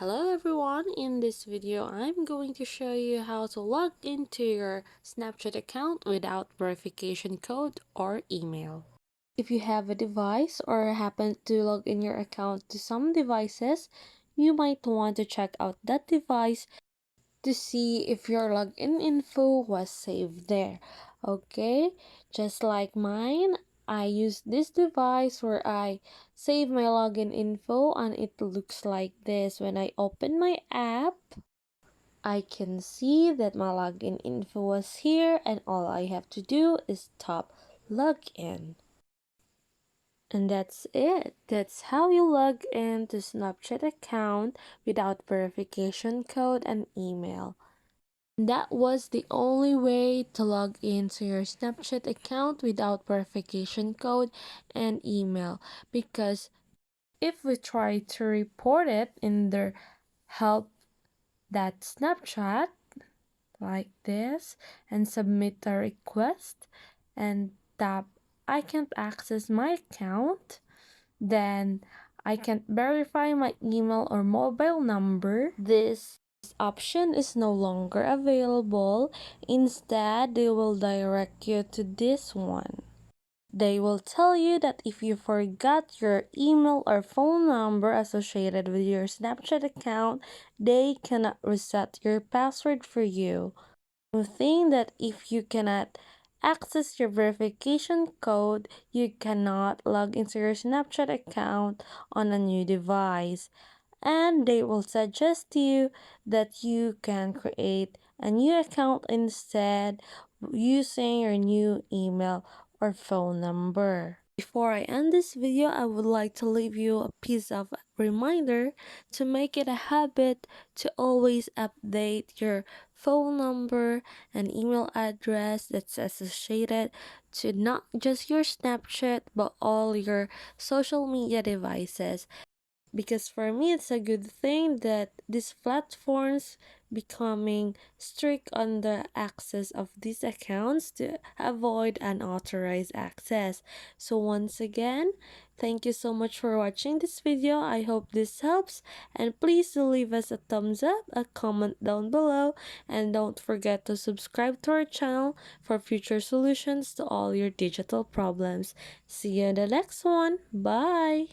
Hello everyone, in this video I'm going to show you how to log into your Snapchat account without verification code or email. If you have a device or happen to log in your account to some devices, you might want to check out that device to see if your login info was saved there. Okay, just like mine, I use this device where I save my login info and it looks like this. When I open my app, I can see that my login info was here and all I have to do is tap login. And that's it. That's how you log in to Snapchat account without verification code and email. That was the only way to log into your Snapchat account without verification code and email, because if we try to report it in the help that Snapchat like this and submit a request and tap I can't access my account, then I can't verify my email or mobile number. This option is no longer available. Instead, they will direct you to this one. They will tell you that if you forgot your email or phone number associated with your Snapchat account, they cannot reset your password for you. Think that if you cannot access your verification code, you cannot log into your Snapchat account on a new device. And they will suggest to you that you can create a new account instead using your new email or phone number. Before I end this video, I would like to leave you a piece of reminder to make it a habit to always update your phone number and email address that's associated to not just your Snapchat but all your social media devices, because for me it's a good thing that these platforms becoming strict on the access of these accounts to avoid unauthorized access. So once again, thank you so much for watching this video. I hope this helps, and please do leave us a thumbs up, a comment down below, and don't forget to subscribe to our channel for future solutions to all your digital problems. See you in the next one. Bye.